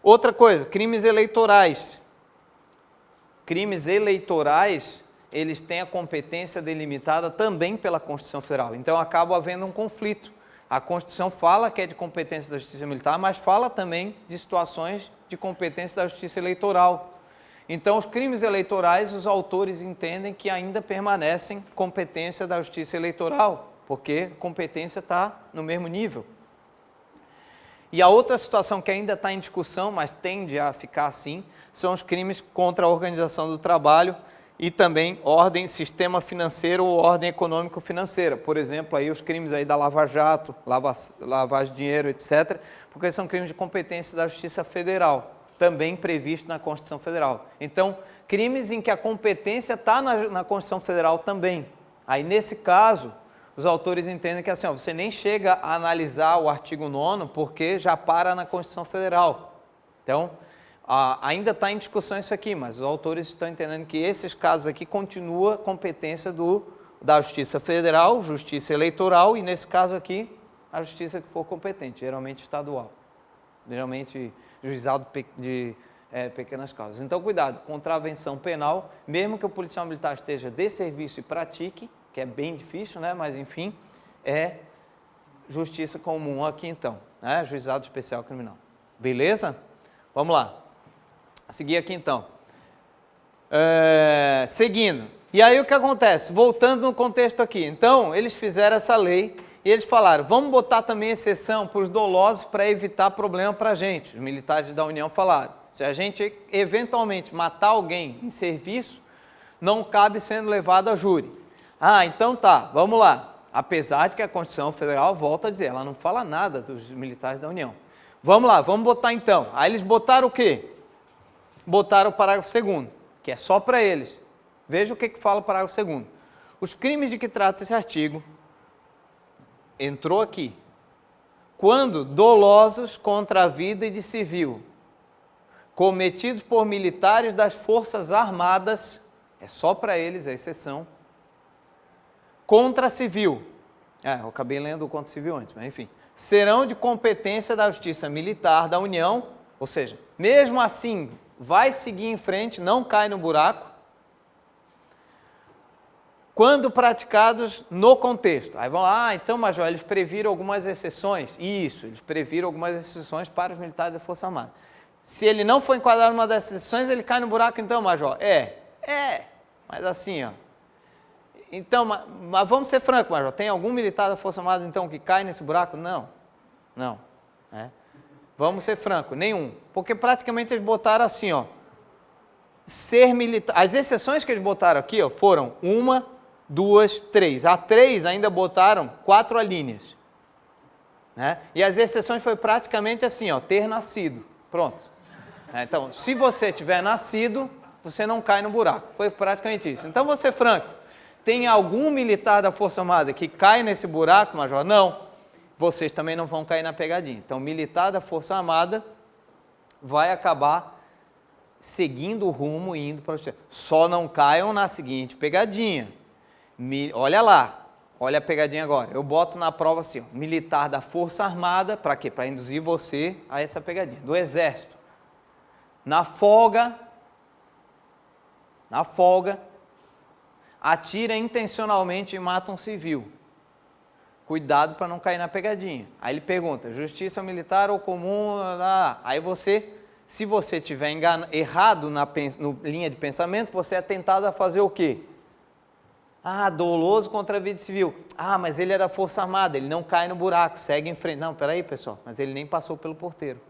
Outra coisa, crimes eleitorais. Crimes eleitorais, eles têm a competência delimitada também pela Constituição Federal. Então, acaba havendo um conflito. A Constituição fala que é de competência da Justiça Militar, mas fala também de situações de competência da Justiça Eleitoral. Então, os crimes eleitorais, os autores entendem que ainda permanecem competência da Justiça Eleitoral, porque a competência está no mesmo nível. E a outra situação que ainda está em discussão, mas tende a ficar assim, são os crimes contra a organização do trabalho e também ordem, sistema financeiro ou ordem econômico-financeira. Por exemplo, aí os crimes aí da Lava Jato, lavagem de dinheiro, etc., porque são crimes de competência da Justiça Federal, também previsto na Constituição Federal. Então, crimes em que a competência está na Constituição Federal também. Aí, nesse caso, os autores entendem que assim, ó, você nem chega a analisar o artigo 9º, porque já para na Constituição Federal. Então, ainda está em discussão isso aqui, mas os autores estão entendendo que esses casos aqui continua a competência da Justiça Federal, Justiça Eleitoral, e nesse caso aqui, a Justiça que for competente, geralmente estadual. Geralmente, juizado de pequenas causas. Então, cuidado, contravenção penal, mesmo que o policial militar esteja de serviço e pratique, que é bem difícil, né? Mas enfim, é justiça comum aqui então, né? Juizado Especial Criminal. Beleza? Vamos lá. Seguir aqui então. Seguindo. E aí o que acontece? Voltando no contexto aqui. Então, eles fizeram essa lei e eles falaram, vamos botar também exceção para os dolosos para evitar problema para a gente. Os militares da União falaram, se a gente eventualmente matar alguém em serviço, não cabe sendo levado a júri. Ah, então tá, vamos lá. Apesar de que a Constituição Federal, volta a dizer, ela não fala nada dos militares da União. Vamos lá, vamos botar então. Aí eles botaram o quê? Botaram o parágrafo 2º, que é só para eles. Veja o que fala o parágrafo 2º. Os crimes de que trata esse artigo, entrou aqui. Quando dolosos contra a vida e de civil, cometidos por militares das Forças Armadas, é só para eles a exceção, contra civil, eu acabei lendo o contra civil antes, mas enfim, serão de competência da Justiça Militar da União, ou seja, mesmo assim, vai seguir em frente, não cai no buraco, quando praticados no contexto. Aí vão lá, então, Major, eles previram algumas exceções. Isso, eles previram algumas exceções para os militares da Força Armada. Se ele não for enquadrado numa dessas exceções, ele cai no buraco, então, Major? Mas assim, ó. Então, mas vamos ser francos, Major, tem algum militar da Força Armada, então, que cai nesse buraco? Não. Vamos ser francos, nenhum. Porque praticamente eles botaram assim, ó, ser militar. As exceções que eles botaram aqui, ó, foram 1, 2, 3. A 3 ainda botaram 4 alíneas. Né? E as exceções foi praticamente assim, ó, ter nascido. Pronto. Então, se você tiver nascido, você não cai no buraco. Foi praticamente isso. Então, vou ser franco. Tem algum militar da Força Armada que cai nesse buraco, Major? Não. Vocês também não vão cair na pegadinha. Então, militar da Força Armada vai acabar seguindo o rumo e indo para o céu. Só não caiam na seguinte pegadinha. Olha lá. Olha a pegadinha agora. Eu boto na prova assim, ó, militar da Força Armada, para quê? Para induzir você a essa pegadinha. Do Exército. Na folga, atira intencionalmente e mata um civil. Cuidado para não cair na pegadinha. Aí ele pergunta, justiça militar ou comum? Aí você, se você tiver errado na linha de pensamento, você é tentado a fazer o quê? Doloso contra a vida civil. Mas ele é da Força Armada, ele não cai no buraco, segue em frente. Não, peraí, pessoal, mas ele nem passou pelo porteiro.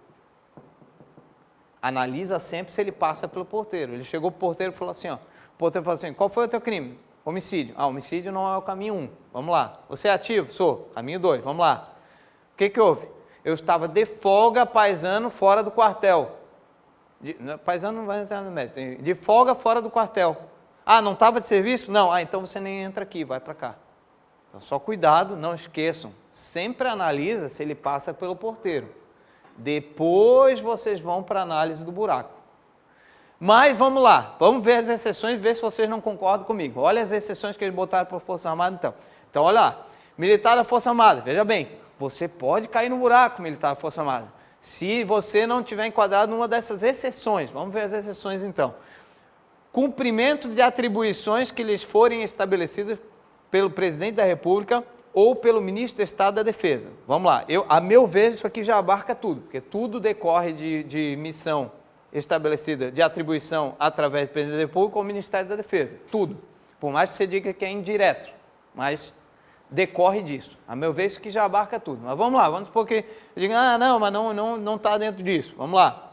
Analisa sempre se ele passa pelo porteiro. Ele chegou pro porteiro e falou assim, ó, o porteiro falou assim, qual foi o teu crime? Homicídio. Homicídio não é o caminho 1. Vamos lá. Você é ativo? Sou. Caminho 2. Vamos lá. O que houve? Eu estava de folga paisano fora do quartel. Paisano não vai entrar no mérito. De folga fora do quartel. Não estava de serviço? Não. Então você nem entra aqui, vai para cá. Então só cuidado, não esqueçam. Sempre analisa se ele passa pelo porteiro. Depois vocês vão para a análise do buraco. Mas vamos lá, vamos ver as exceções, ver se vocês não concordam comigo. Olha as exceções que eles botaram para a Força Armada então. Então olha lá, militar da Força Armada, veja bem, você pode cair no buraco, militar da Força Armada, Se você não tiver enquadrado numa dessas exceções, vamos ver as exceções então. Cumprimento de atribuições que lhes forem estabelecidas pelo Presidente da República ou pelo Ministro do Estado da Defesa. Vamos lá, a meu ver isso aqui já abarca tudo, porque tudo decorre de missão estabelecida, de atribuição através do Presidente da República ou Ministério da Defesa, tudo. Por mais que você diga que é indireto, mas decorre disso. A meu ver isso aqui já abarca tudo. Mas vamos lá, vamos supor que eu diga, não, mas não está dentro disso. Vamos lá.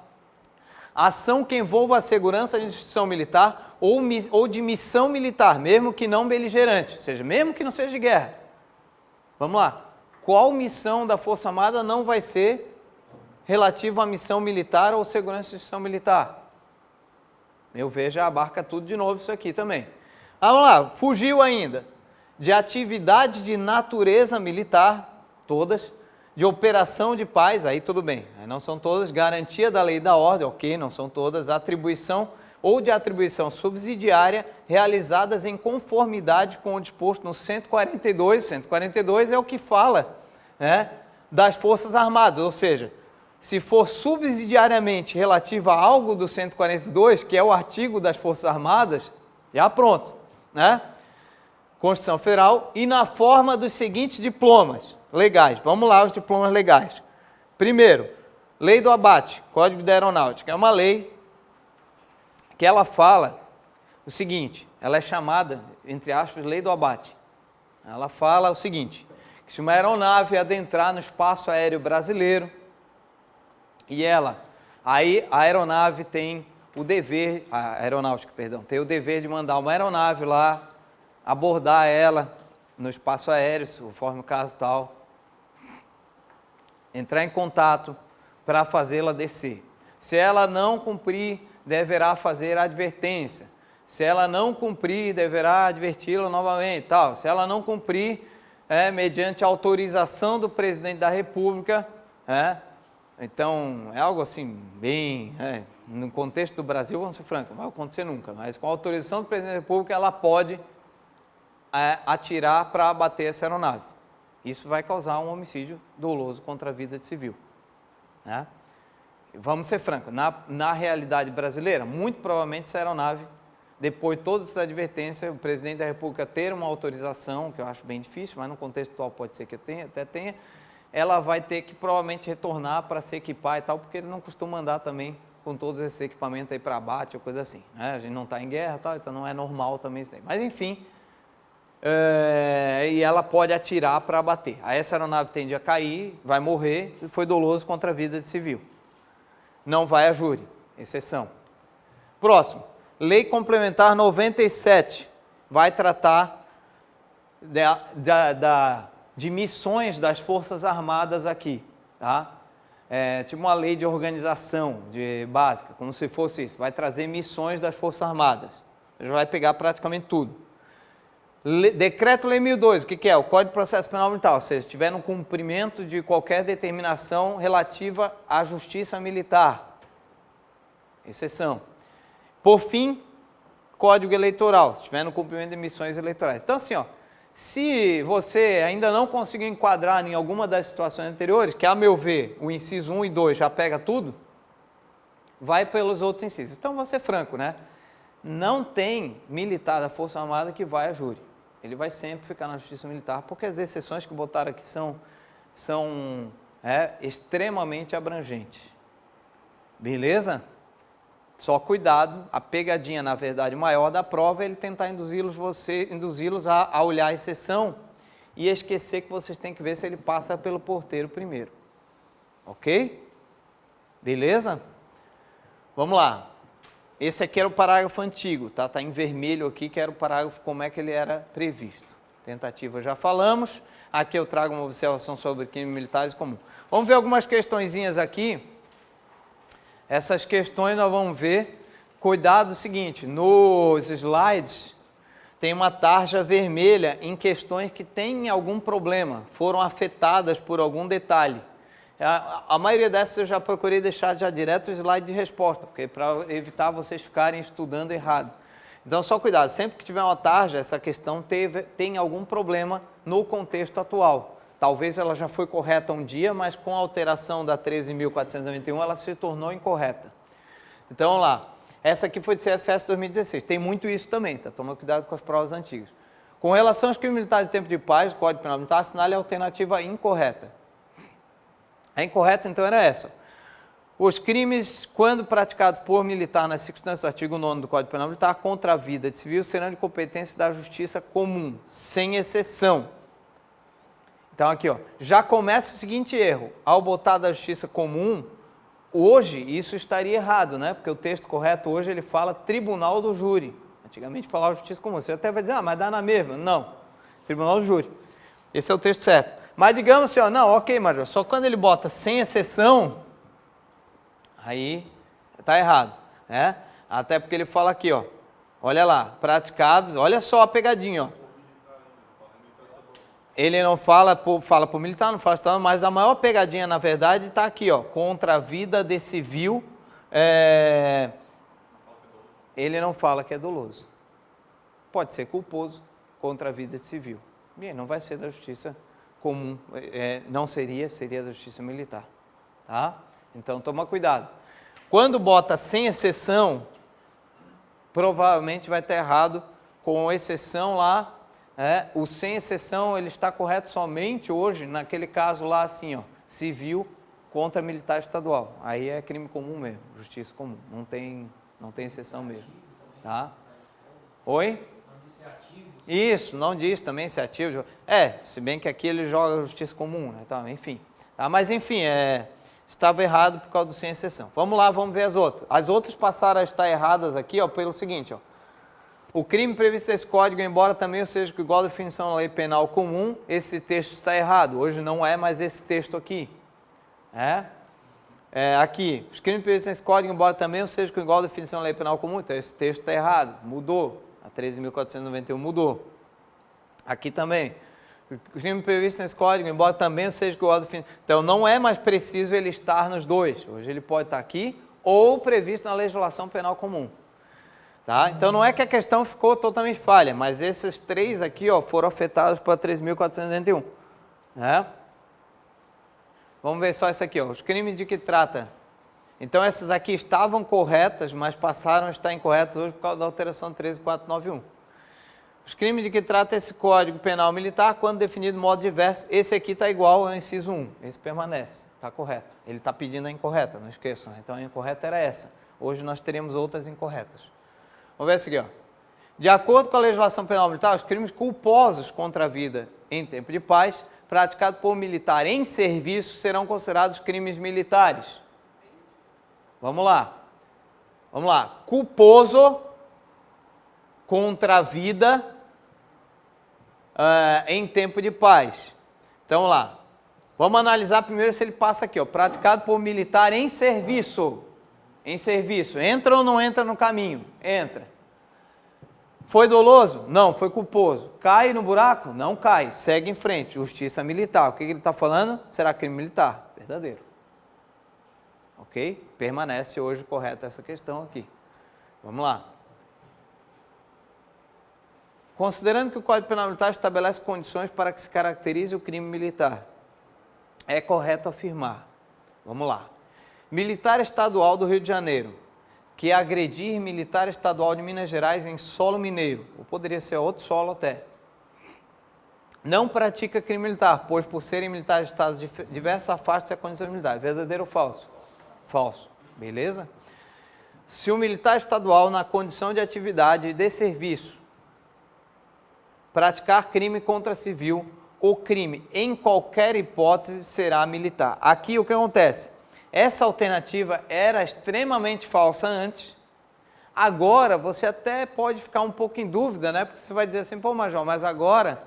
Ação que envolva a segurança de instituição militar ou de missão militar, mesmo que não beligerante, ou seja, mesmo que não seja de guerra. Vamos lá. Qual missão da Força Armada não vai ser relativa à missão militar ou segurança de instituição militar? Meu ver já abarca tudo de novo isso aqui também. Vamos lá, fugiu ainda. De atividade de natureza militar, todas. De operação de paz, aí tudo bem, aí não são todas, garantia da lei e da ordem, ok, não são todas, atribuição ou de atribuição subsidiária realizadas em conformidade com o disposto no 142, 142 é o que fala, né, das Forças Armadas, ou seja, se for subsidiariamente relativa a algo do 142, que é o artigo das Forças Armadas, já pronto, né? Constituição Federal, e na forma dos seguintes diplomas legais. Vamos lá, os diplomas legais. Primeiro, Lei do Abate, Código da Aeronáutica. É uma lei que ela fala o seguinte, ela é chamada, entre aspas, Lei do Abate. Ela fala o seguinte, que se uma aeronave adentrar no espaço aéreo brasileiro, e aí a aeronave tem o dever, a aeronáutica, perdão, tem o dever de mandar uma aeronave lá, abordar ela no espaço aéreo, conforme o caso tal, entrar em contato para fazê-la descer. Se ela não cumprir, deverá fazer advertência. Se ela não cumprir, deverá adverti-la novamente, tal. Se ela não cumprir, mediante autorização do Presidente da República, então é algo assim, bem, no contexto do Brasil, vamos ser francos, não vai acontecer nunca, mas com a autorização do Presidente da República, ela pode atirar para abater essa aeronave. Isso vai causar um homicídio doloso contra a vida de civil. Né? Vamos ser francos, na realidade brasileira, muito provavelmente essa aeronave, depois de todas essas advertências, o Presidente da República ter uma autorização, que eu acho bem difícil, mas no contexto atual pode ser que até tenha, ela vai ter que provavelmente retornar para se equipar e tal, porque ele não costuma andar também com todos esses equipamentos aí para abate ou coisa assim. Né? A gente não está em guerra, tal, então não é normal também isso daí. Mas enfim, e ela pode atirar para abater. Aí essa aeronave tende a cair, vai morrer, e foi doloso contra a vida de civil. Não vai a júri, exceção. Próximo, Lei Complementar 97, vai tratar de missões das Forças Armadas aqui, tá? Tipo uma lei de organização básica, como se fosse isso, vai trazer missões das Forças Armadas. Já vai pegar praticamente tudo. Decreto-Lei 1002, o que é? O Código de Processo Penal Militar, ou seja, se estiver no cumprimento de qualquer determinação relativa à justiça militar. Exceção. Por fim, Código Eleitoral, se estiver no cumprimento de missões eleitorais. Então, assim, se você ainda não conseguiu enquadrar em alguma das situações anteriores, que a meu ver, o inciso 1 e 2 já pega tudo, vai pelos outros incisos. Então, vou ser franco, né? Não tem militar da Força Armada que vai a júri. Ele vai sempre ficar na Justiça Militar, porque as exceções que botaram aqui são extremamente abrangentes. Beleza? Só cuidado, a pegadinha, na verdade, maior da prova é ele tentar induzi-los a olhar a exceção e esquecer que vocês têm que ver se ele passa pelo porteiro primeiro. Ok? Beleza? Vamos lá. Esse aqui era o parágrafo antigo, tá? Está em vermelho aqui, que era o parágrafo como é que ele era previsto. Tentativa já falamos. Aqui eu trago uma observação sobre crimes militares comuns. Vamos ver algumas questõezinhas aqui. Essas questões nós vamos ver. Cuidado o seguinte, nos slides tem uma tarja vermelha em questões que têm algum problema, foram afetadas por algum detalhe. A maioria dessas eu já procurei deixar já direto o slide de resposta, porque para evitar vocês ficarem estudando errado. Então, só cuidado, sempre que tiver uma tarja, essa questão tem algum problema no contexto atual. Talvez ela já foi correta um dia, mas com a alteração da 13.491 ela se tornou incorreta. Então, vamos lá. Essa aqui foi de CFS 2016. Tem muito isso também, tá? Toma cuidado com as provas antigas. Com relação aos crimes militares em tempo de paz, o Código Penal Militar assinale a alternativa incorreta. A incorreta, então, era essa. Os crimes, quando praticados por militar nas circunstâncias do artigo 9º do Código Penal Militar contra a vida de civil serão de competência da justiça comum, sem exceção. Então, aqui, ó, já começa o seguinte erro. Ao botar da justiça comum, hoje isso estaria errado, né? Porque o texto correto hoje ele fala tribunal do júri. Antigamente falava justiça comum. Você até vai dizer, mas dá na mesma. Não. Tribunal do júri. Esse é o texto certo. Mas digamos assim, ó, não, ok, Major, só quando ele bota sem exceção, aí está errado, né? Até porque ele fala aqui, ó, olha lá, praticados, olha só a pegadinha, ó. Ele não fala por militar, não fala estadual, mas a maior pegadinha, na verdade, está aqui, ó, contra a vida de civil, ele não fala que é doloso. Pode ser culposo contra a vida de civil. E não vai ser da justiça comum, não seria da justiça militar, tá? Então, toma cuidado. Quando bota sem exceção, provavelmente vai estar errado, com exceção lá, o sem exceção, ele está correto somente hoje, naquele caso lá assim, ó, civil contra militar estadual. Aí é crime comum mesmo, justiça comum, não tem exceção mesmo, tá? Oi? Isso, não diz também se é ativo. Se bem que aqui ele joga justiça comum, né? Então, enfim. Tá? Mas, enfim, estava errado por causa do sem exceção. Vamos lá, vamos ver as outras. As outras passaram a estar erradas aqui, ó, pelo seguinte, ó. O crime previsto nesse código, embora também seja igual à definição da lei penal comum, esse texto está errado. Hoje não é mais esse texto aqui. Aqui, os crimes previstos nesse código, embora também seja igual à definição da lei penal comum, então esse texto está errado, mudou. A 13.491 mudou. Aqui também. O crime previsto nesse código, embora também seja igual à definição. Então, não é mais preciso ele estar nos dois. Hoje ele pode estar aqui ou previsto na legislação penal comum. Tá? Então, não é que a questão ficou totalmente falha, mas esses três aqui, ó, foram afetados pela 13.491. Né? Vamos ver só isso aqui, ó. Os crimes de que trata. Então, essas aqui estavam corretas, mas passaram a estar incorretas hoje por causa da alteração 13.491. Os crimes de que trata esse Código Penal Militar, quando definido de modo diverso, esse aqui está igual ao inciso 1, esse permanece, está correto. Ele está pedindo a incorreta, não esqueçam, né? Então a incorreta era essa. Hoje nós teremos outras incorretas. Vamos ver isso aqui, ó. De acordo com a legislação penal militar, os crimes culposos contra a vida em tempo de paz, praticados por militar em serviço, serão considerados crimes militares. Vamos lá. Vamos lá. Culposo contra a vida em tempo de paz. Então, vamos lá. Vamos analisar primeiro se ele passa aqui, ó. Praticado por militar em serviço. Em serviço. Entra ou não entra no caminho? Entra. Foi doloso? Não, foi culposo. Cai no buraco? Não cai. Segue em frente. Justiça militar. O que ele está falando? Será crime militar? Verdadeiro. Ok? Permanece hoje correta essa questão aqui. Vamos lá. Considerando que o Código Penal Militar estabelece condições para que se caracterize o crime militar, é correto afirmar. Vamos lá. Militar estadual do Rio de Janeiro, que agredir militar estadual de Minas Gerais em solo mineiro, ou poderia ser outro solo até, não pratica crime militar, pois por serem militares de estados diversos afasta-se a condição militar. Verdadeiro ou falso? Falso. Beleza? Se o militar estadual, na condição de atividade de serviço, praticar crime contra civil, o crime, em qualquer hipótese, será militar. Aqui o que acontece? Essa alternativa era extremamente falsa antes. Agora, você até pode ficar um pouco em dúvida, né? Porque você vai dizer assim, pô, Major, mas agora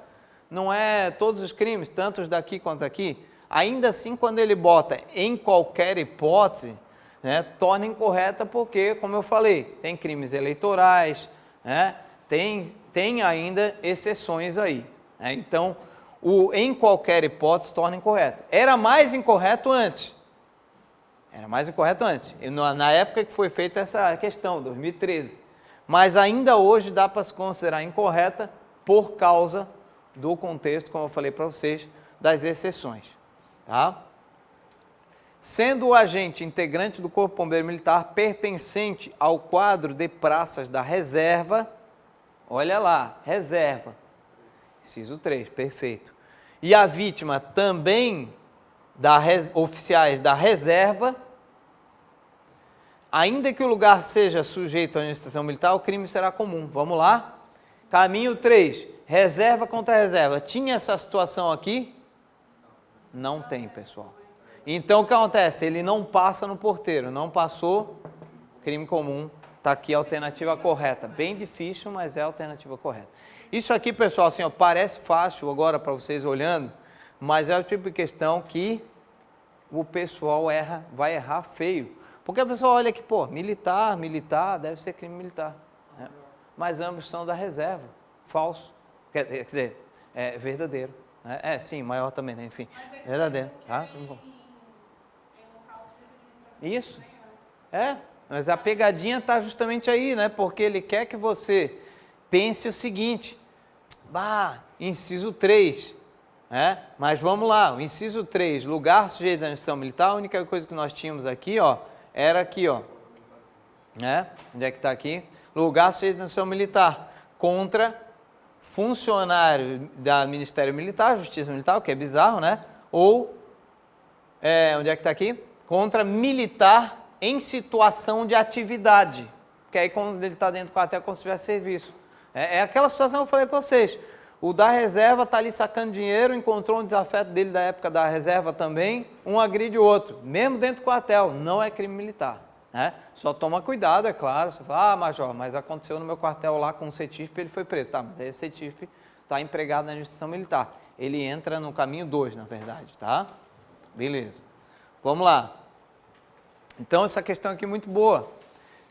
não é todos os crimes, tanto os daqui quanto aqui. Ainda assim, quando ele bota em qualquer hipótese, né, torna incorreta porque, como eu falei, tem crimes eleitorais, né, tem ainda exceções aí. Né? Então, o em qualquer hipótese torna incorreto. Era mais incorreto antes. Na época que foi feita essa questão, 2013. Mas ainda hoje dá para se considerar incorreta por causa do contexto, como eu falei para vocês, das exceções, tá? Sendo o agente integrante do Corpo Bombeiro Militar pertencente ao quadro de praças da reserva, olha lá, reserva, inciso 3, perfeito. E a vítima também oficiais da reserva, ainda que o lugar seja sujeito à administração militar, o crime será comum. Vamos lá? Caminho 3, reserva contra reserva. Tinha essa situação aqui? Não tem, pessoal. Então, o que acontece? Ele não passa no porteiro, não passou, crime comum, está aqui a alternativa correta. Bem difícil, mas é a alternativa correta. Isso aqui, pessoal, assim, ó, parece fácil agora para vocês olhando, mas é o tipo de questão que o pessoal vai errar feio. Porque a pessoa olha aqui, pô, militar, deve ser crime militar. Né? Mas ambos são da reserva, falso. Quer dizer, é verdadeiro. Né? Sim, maior também, né? Enfim, verdadeiro. Tá? Isso. Mas a pegadinha está justamente aí, né? Porque ele quer que você pense o seguinte, inciso 3, né? Mas vamos lá, o inciso 3, lugar sujeito à administração militar, a única coisa que nós tínhamos aqui, ó, era aqui, ó, né? Onde é que está aqui? Lugar sujeito à administração militar, contra funcionário da Ministério Militar, Justiça Militar, o que é bizarro, né? Ou, onde é que está aqui? Contra militar em situação de atividade, que aí quando ele está dentro do quartel, como se tivesse serviço. É aquela situação que eu falei para vocês, o da reserva está ali sacando dinheiro, encontrou um desafeto dele da época da reserva também, um agride o outro, mesmo dentro do quartel, não é crime militar. Né? Só toma cuidado, é claro, você fala, major, mas aconteceu no meu quartel lá com um CETISP, ele foi preso. Tá, mas aí o CETISP está empregado na administração militar, ele entra no caminho 2, na verdade, tá? Beleza. Vamos lá. Então, essa questão aqui é muito boa.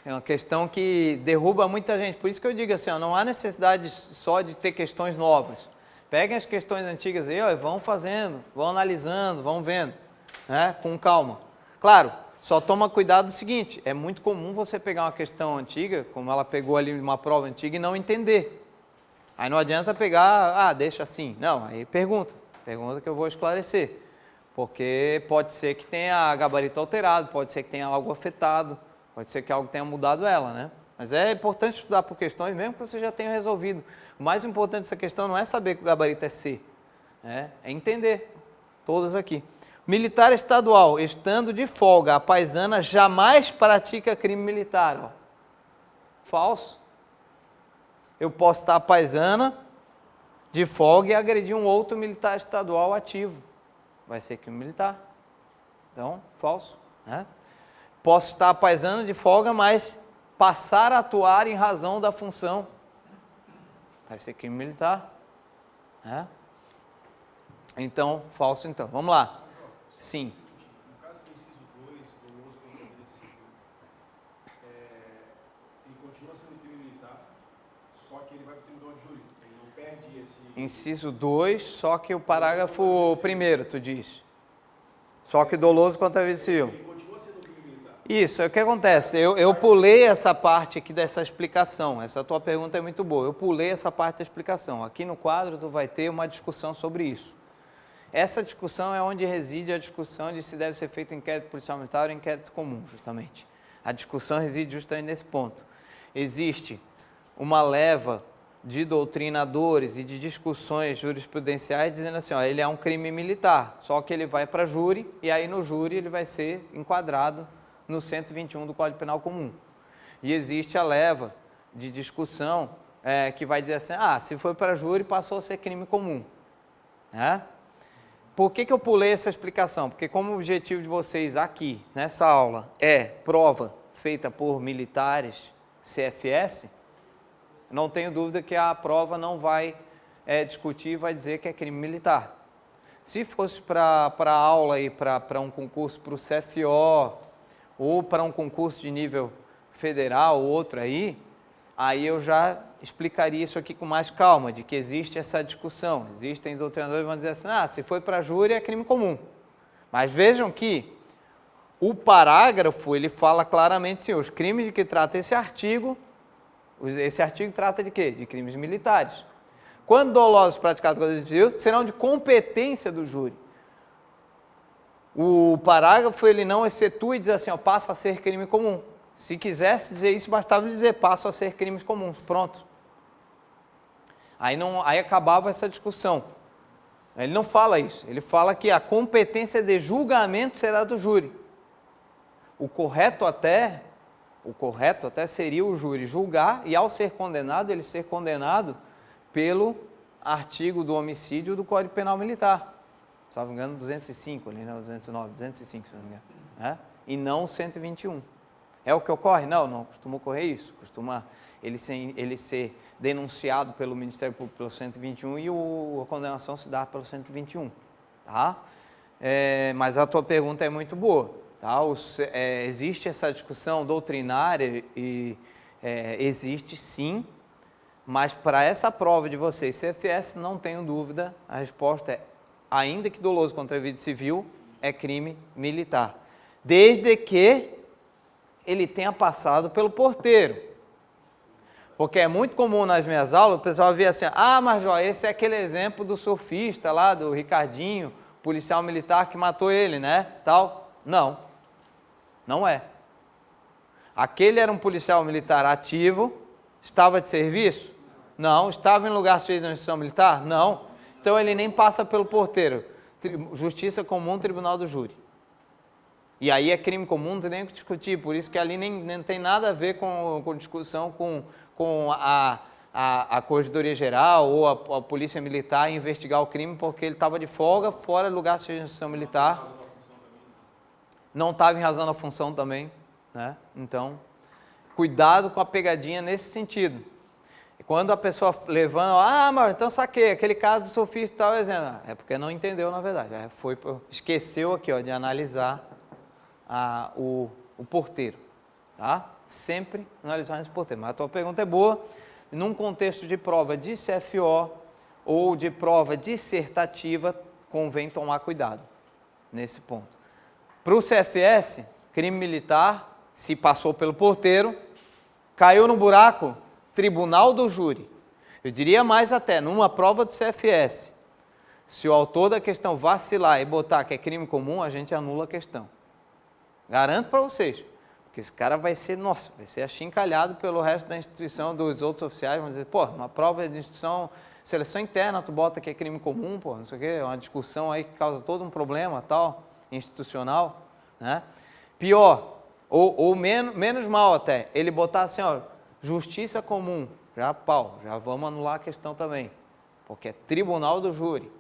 É uma questão que derruba muita gente. Por isso que eu digo assim, ó, não há necessidade só de ter questões novas. Peguem as questões antigas aí, ó, e vão fazendo, vão analisando, vão vendo, né, com calma. Claro, só toma cuidado do seguinte, é muito comum você pegar uma questão antiga, como ela pegou ali uma prova antiga, e não entender. Aí não adianta pegar, deixa assim. Não, aí pergunta que eu vou esclarecer. Porque pode ser que tenha gabarito alterado, pode ser que tenha algo afetado, pode ser que algo tenha mudado ela, né? Mas é importante estudar por questões, mesmo que você já tenha resolvido. O mais importante dessa questão não é saber que o gabarito é C, é entender todas aqui. Militar estadual, estando de folga, a paisana jamais pratica crime militar. Ó. Falso. Eu posso estar paisana, de folga, e agredir um outro militar estadual ativo. Vai ser crime militar. Então, falso. Né? Posso estar paisano de folga, mas passar a atuar em razão da função. Vai ser crime militar. Né? Então, falso então. Vamos lá. Sim. No caso do inciso 2, do uso contra o direito civil, ele continua sendo crime militar, só que ele vai para o tribunal de júri. Ele não perde esse... Inciso 2, só que o parágrafo primeiro, tu diz. Só que doloso contra a vida civil. Ele continua sendo crime militar. Isso, é o que acontece. Eu pulei essa parte aqui dessa explicação. Essa tua pergunta é muito boa. Eu pulei essa parte da explicação. Aqui no quadro tu vai ter uma discussão sobre isso. Essa discussão é onde reside a discussão de se deve ser feito inquérito policial militar ou inquérito comum, justamente. A discussão reside justamente nesse ponto. Existe uma leva de doutrinadores e de discussões jurisprudenciais dizendo assim, ó, ele é um crime militar, só que ele vai para júri e aí no júri ele vai ser enquadrado no 121 do Código Penal Comum. E existe a leva de discussão que vai dizer assim, se foi para júri passou a ser crime comum. Né? Por que eu pulei essa explicação? Porque como o objetivo de vocês aqui, nessa aula, é prova feita por militares CFS, não tenho dúvida que a prova não vai discutir e vai dizer que é crime militar. Se fosse para aula e para um concurso para o CFO ou para um concurso de nível federal ou outro aí eu já explicaria isso aqui com mais calma, de que existe essa discussão. Existem doutrinadores que vão dizer assim, se foi para júri é crime comum. Mas vejam que o parágrafo, ele fala claramente assim, os crimes de que trata esse artigo trata de quê? De crimes militares. Quando dolosos praticados com civil, serão de competência do júri. O parágrafo, ele não excetua e diz assim, ó, passa a ser crime comum. Se quisesse dizer isso, bastava dizer, passa a ser crimes comuns, pronto. Aí acabava essa discussão. Ele não fala isso, ele fala que a competência de julgamento será do júri. O correto até seria o júri julgar e, ao ser condenado, ele ser condenado pelo artigo do homicídio do Código Penal Militar. Se não me engano, 205, ali, né? 209, 205, se não me engano. Né? E não o 121. É o que ocorre? Não costuma ocorrer isso. Costuma ele ser denunciado pelo Ministério Público pelo 121 e a condenação se dá pelo 121. Tá? Mas a tua pergunta é muito boa. Tá? Existe essa discussão doutrinária e existe sim, mas para essa prova de vocês, CFS, não tenho dúvida, a resposta é, ainda que doloso contra a vida civil, é crime militar. Desde que ele tenha passado pelo porteiro. Porque é muito comum nas minhas aulas, o pessoal vê assim, mas Jó, esse é aquele exemplo do surfista lá, do Ricardinho, policial militar que matou ele, né? Tal. Não, não é. Aquele era um policial militar ativo, estava de serviço? Não. Estava em lugar cheio de instituição militar? Não. Então ele nem passa pelo porteiro. Justiça comum, tribunal do júri. E aí é crime comum, não tem nem o que discutir, por isso que ali nem tem nada a ver com discussão com a Corregedoria Geral ou a Polícia Militar investigar o crime, porque ele estava de folga, fora do lugar de instituição militar. Não estava em razão da função também, né? Então, cuidado com a pegadinha nesse sentido. Quando a pessoa levanta, mas então saquei, aquele caso do surfista e tal, exemplo. É porque não entendeu, na verdade. Esqueceu aqui, ó, de analisar o porteiro, tá? Sempre analisar esse porteiro. Mas a tua pergunta é boa. Num contexto de prova de CFO ou de prova dissertativa, convém tomar cuidado nesse ponto. Para o CFS, crime militar, se passou pelo porteiro, caiu no buraco, tribunal do júri. Eu diria mais até, numa prova do CFS, se o autor da questão vacilar e botar que é crime comum, a gente anula a questão. Garanto para vocês, porque esse cara vai ser achincalhado pelo resto da instituição, dos outros oficiais, vão dizer, uma prova de instituição, seleção interna, tu bota que é crime comum, não sei o quê, é uma discussão aí que causa todo um problema, tal, institucional, né? Pior, ou menos mal até, ele botar assim, ó, justiça comum, já vamos anular a questão também, porque é tribunal do júri,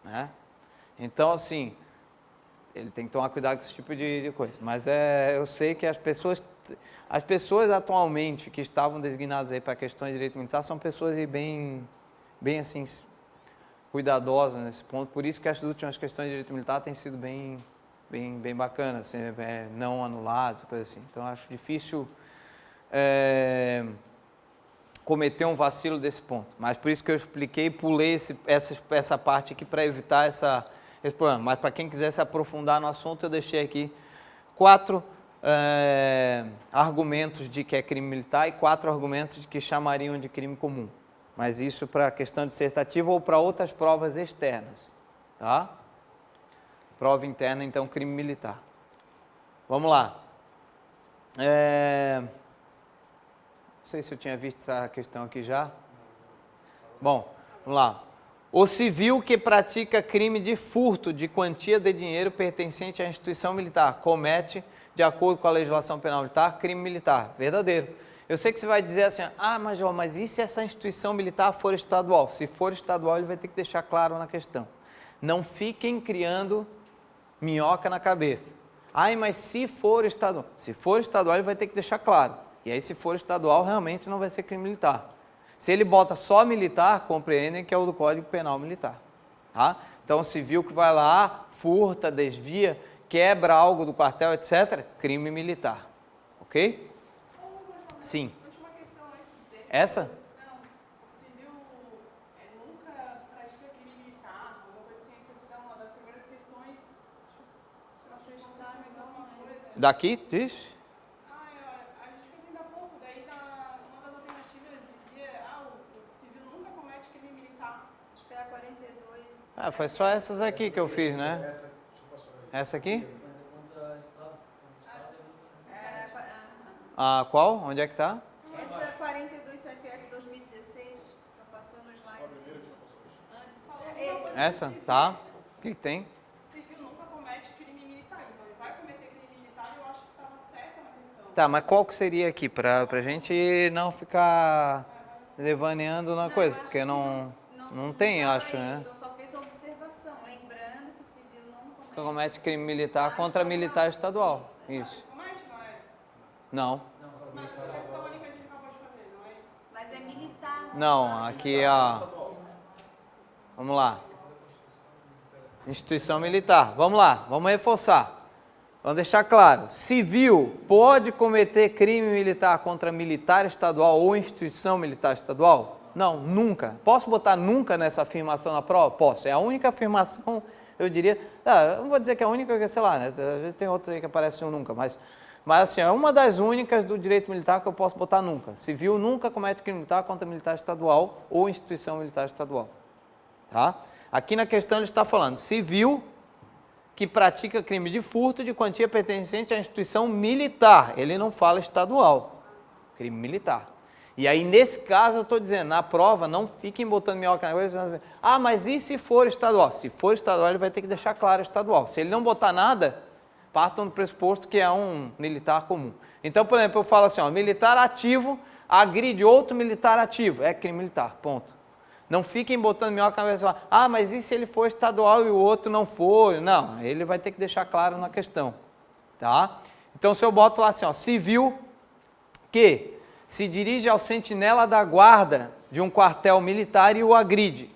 né? Então, assim, ele tem que tomar cuidado com esse tipo de coisa. Mas eu sei que as pessoas atualmente que estavam designadas aí para questões de direito militar são pessoas aí bem assim, cuidadosas nesse ponto. Por isso que as últimas questões de direito militar têm sido bem bacanas, assim, não anuladas, coisa assim. Então, eu acho difícil cometer um vacilo desse ponto. Mas por isso que eu expliquei e pulei essa parte aqui para evitar esse problema. Mas para quem quiser se aprofundar no assunto, eu deixei aqui 4 argumentos de que é crime militar e 4 argumentos de que chamariam de crime comum. Mas isso para questão dissertativa ou para outras provas externas. Tá? Prova interna, então, crime militar. Vamos lá. Não sei se eu tinha visto essa questão aqui já. Bom, vamos lá. O civil que pratica crime de furto de quantia de dinheiro pertencente à instituição militar comete, de acordo com a legislação penal militar, crime militar. Verdadeiro. Eu sei que você vai dizer assim, mas e se essa instituição militar for estadual? Se for estadual, ele vai ter que deixar claro na questão. Não fiquem criando minhoca na cabeça. Mas se for estadual? Se for estadual, ele vai ter que deixar claro. E aí, se for estadual, realmente não vai ser crime militar. Se ele bota só militar, compreendem que é o do Código Penal Militar. Tá? Então, civil que vai lá, furta, desvia, quebra algo do quartel, etc., crime militar. Ok? Sim. Última questão antes de dizer. Essa? Não, o civil nunca pratica crime militar, alguma coisa sem exceção, uma das primeiras questões, acho que sabe alguma coisa. Daqui, diz? A gente fez ainda há pouco, daí uma das alternativas dizia, o civil nunca comete crime militar. Ah, foi só essas aqui que eu fiz, né? Essa, deixa eu passar aí. Essa aqui? Mas é contra Estado. É, Ah, qual? Onde é que tá? essa 42 CFS 2016, só passou no slide antes. Esse. Essa? Tá. O que tem? Civil nunca comete crime militar, então ele vai cometer crime militar e eu acho que estava certa na questão. Tá, mas qual que seria aqui? Pra gente não ficar devaneando na coisa, eu acho porque que não tem, fala acho, né? isso, eu só fiz a observação, lembrando que civil não Comete crime militar contra militar estadual. Isso. Comete, não é? Não. Mas essa questão ali que a gente acabou de fazer, não é isso? Mas é militar. Não, aqui é a... Vamos lá. Instituição militar. Vamos lá, vamos reforçar. Vamos deixar claro. Civil pode cometer crime militar contra militar estadual ou instituição militar estadual? Não, nunca. Posso botar nunca nessa afirmação na prova? Posso. É a única afirmação, eu diria... eu não vou dizer que é a única, porque sei lá, né? Às vezes tem outros aí que aparecem um nunca, mas assim, é uma das únicas do direito militar que eu posso botar nunca. Civil nunca comete crime militar contra militar estadual ou instituição militar estadual. Tá? Aqui na questão ele está falando civil que pratica crime de furto de quantia pertencente à instituição militar. Ele não fala estadual. Crime militar. E aí, nesse caso, eu estou dizendo, na prova, não fiquem botando minhoca na coisa, pensando assim, ah, mas e se for estadual? Se for estadual, ele vai ter que deixar claro estadual. Se ele não botar nada, partam do pressuposto que é um militar comum. Então, por exemplo, eu falo assim, ó, militar ativo agride outro militar ativo. É crime militar, ponto. Não fiquem botando minhoca na cabeça, ah, mas e se ele for estadual e o outro não for? Não, ele vai ter que deixar claro na questão, tá? Então, se eu boto lá assim, ó, civil que se dirige ao sentinela da guarda de um quartel militar e o agride.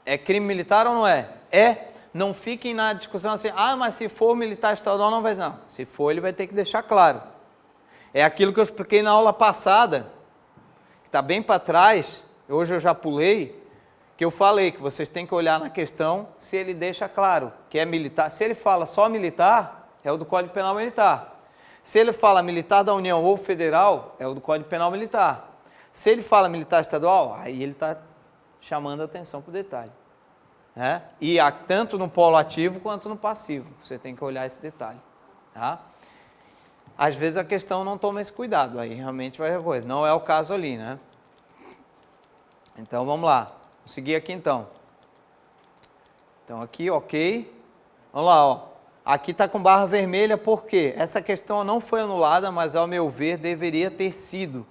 É crime militar ou não é? É. Não fiquem na discussão assim, ah, mas se for militar estadual não vai... Não, se for ele vai ter que deixar claro. É aquilo que eu expliquei na aula passada, que está bem para trás, hoje eu já pulei, que eu falei que vocês têm que olhar na questão se ele deixa claro que é militar. Se ele fala só militar, é o do Código Penal Militar. Se ele fala militar da União ou federal, é o do Código Penal Militar. Se ele fala militar estadual, aí ele está chamando a atenção para o detalhe. Né? E tanto no polo ativo quanto no passivo. Você tem que olhar esse detalhe. Tá? Às vezes a questão não toma esse cuidado, aí realmente vai coisa. Não é o caso ali, né? Então vamos lá. Vou seguir aqui então. Então aqui, ok. Vamos lá, ó. Aqui está com barra vermelha, por quê? Essa questão não foi anulada, mas ao meu ver deveria ter sido.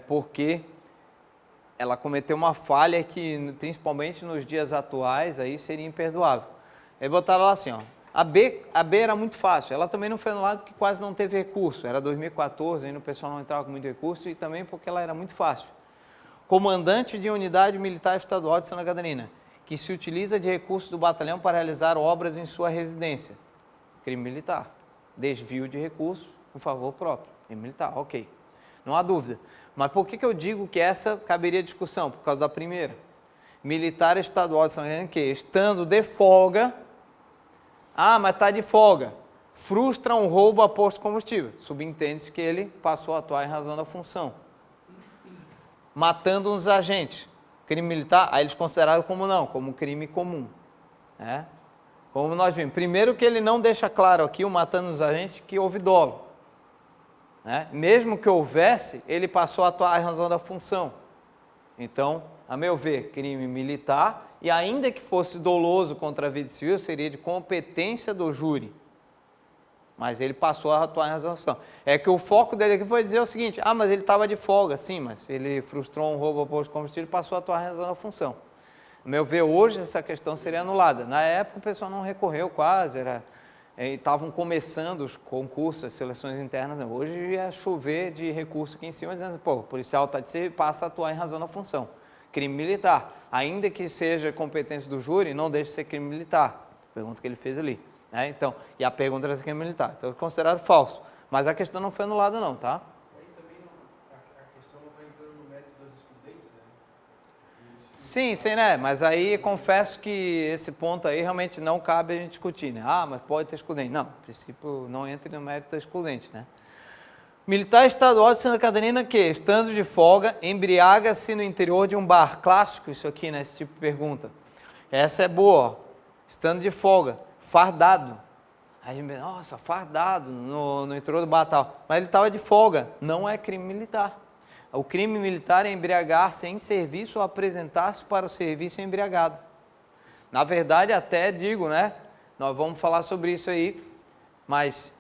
Porque ela cometeu uma falha que, principalmente nos dias atuais, aí seria imperdoável. Aí botaram lá assim, ó. A B era muito fácil, ela também não foi anulada porque quase não teve recurso. Era 2014, ainda o pessoal não entrava com muito recurso e também porque ela era muito fácil. Comandante de unidade militar estadual de Santa Catarina, que se utiliza de recursos do batalhão para realizar obras em sua residência. Crime militar. Desvio de recursos em favor próprio. Crime militar, ok. Não há dúvida. Mas por que eu digo que essa caberia discussão? Por causa da primeira. Militar estadual de Santa Catarina, que estando de folga, mas está de folga, frustra um roubo a posto de combustível. Subentende-se que ele passou a atuar em razão da função. Matando uns agentes. Crime militar, aí eles consideraram como não, como crime comum. Né? Como nós vimos. Primeiro que ele não deixa claro aqui, o matando os agentes, que houve dolo. Né? Mesmo que houvesse, ele passou a atuar em razão da função. Então, a meu ver, crime militar, e ainda que fosse doloso contra a vida civil, seria de competência do júri. Mas ele passou a atuar em razão da função. É que o foco dele aqui foi dizer o seguinte, mas ele estava de folga, sim, mas ele frustrou um roubo a posto de combustível e passou a atuar em razão da função. No meu ver, hoje essa questão seria anulada. Na época o pessoal não recorreu quase, estavam começando os concursos, as seleções internas. Hoje ia chover de recurso aqui em cima, dizendo, o policial está de serviço, passa a atuar em razão da função. Crime militar. Ainda que seja competência do júri, não deixe de ser crime militar. Pergunta que ele fez ali. Então, e a pergunta era se crime militar. Então, considerado falso. Mas a questão não foi anulada não, tá? Aí também a questão não está entrando no mérito das excludentes, né? Sim, né? Mas aí confesso que esse ponto aí realmente não cabe a gente discutir, né? Mas pode ter excludente. Não, no princípio não entra no mérito da excludente, né? Militar estadual de Santa Catarina que, estando de folga, embriaga-se no interior de um bar. Clássico isso aqui, né? Esse tipo de pergunta. Essa é boa, ó. Estando de folga, fardado. Aí a gente pensa, nossa, fardado no interior do bar tal. Mas ele estava de folga, não é crime militar. O crime militar é embriagar-se em serviço ou apresentar-se para o serviço embriagado. Na verdade, até digo, né? Nós vamos falar sobre isso aí, mas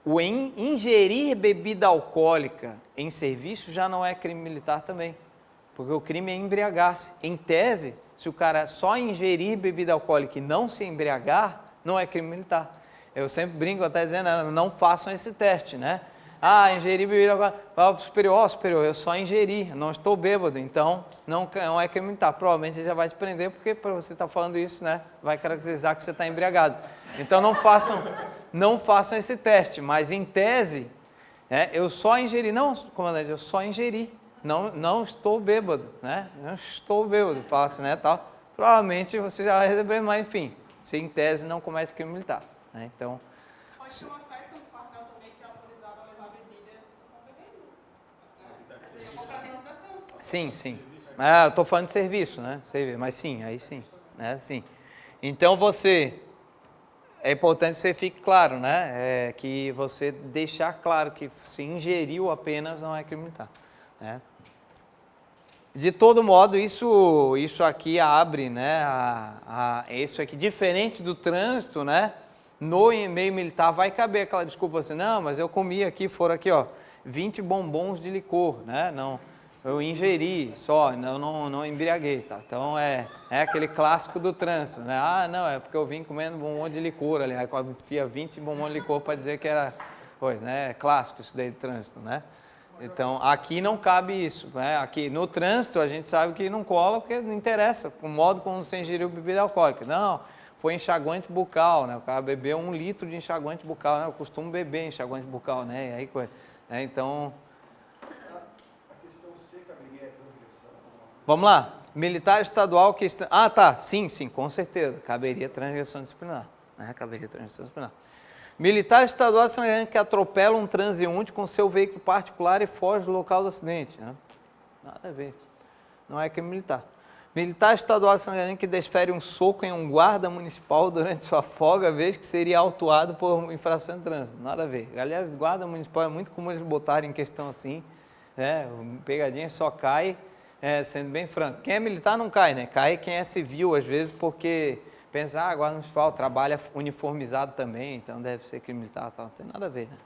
o ingerir bebida alcoólica em serviço já não é crime militar também, porque o crime é embriagar-se. Em tese, se o cara só ingerir bebida alcoólica e não se embriagar, não é crime militar. Eu sempre brinco até dizendo, não façam esse teste, né? Ah, ingeri bebida alcoólica, fala para o superior, superior, eu só ingeri, não estou bêbado, então não é crime militar. Provavelmente ele já vai te prender, porque para você estar falando isso, né, vai caracterizar que você está embriagado. Então não façam esse teste, mas em tese, né, eu só ingeri, não, comandante, eu só ingeri, não estou bêbado, né? Não estou bêbado, fala assim, né, tal. Provavelmente você já vai receber, mas enfim, se em tese não comete crime militar, né? Então, Pode ser uma festa no quartel também que é autorizada a levar bebida e as pessoas estão bebendo. sim. Eu estou falando de serviço, né? Mas sim, aí sim, né? Sim. Então é importante que você fique claro, né? Que você deixar claro que se ingeriu apenas não é crime militar, né? De todo modo, isso aqui abre, né? Isso aqui, diferente do trânsito, né? No meio militar vai caber aquela desculpa assim, não, mas eu comi aqui, foram aqui, ó, 20 bombons de licor, né? Não, eu ingeri só, não embriaguei, tá? Então é aquele clássico do trânsito, né? Ah, não, é porque eu vim comendo bombom de licor ali, aí enfia 20 bombons de licor para dizer que era, né? É clássico isso daí do trânsito, né? Então aqui não cabe isso, né? Aqui no trânsito a gente sabe que não cola porque não interessa o modo como você ingeriu bebida alcoólica, não. Foi enxaguante bucal, né? O cara bebeu 1 litro de enxaguante bucal, né? Eu costumo beber enxaguante bucal, né? E aí, né? Então, A questão C caberia é transgressão? vamos lá. Militar estadual que está... Ah, tá. Sim, com certeza. Caberia transgressão disciplinar, né? Caberia transgressão disciplinar. Militar estadual que atropela um transeunte com seu veículo particular e foge do local do acidente, né? Nada a ver. Não é crime militar. Militar estadual que desfere um soco em um guarda municipal durante sua folga, vez que seria autuado por infração de trânsito. Nada a ver. Aliás, guarda municipal é muito comum eles botarem em questão assim, né? Pegadinha só cai, sendo bem franco. Quem é militar não cai, né? Cai quem é civil, às vezes, porque pensa, guarda municipal trabalha uniformizado também, então deve ser crime militar, tal. Não tem nada a ver, né?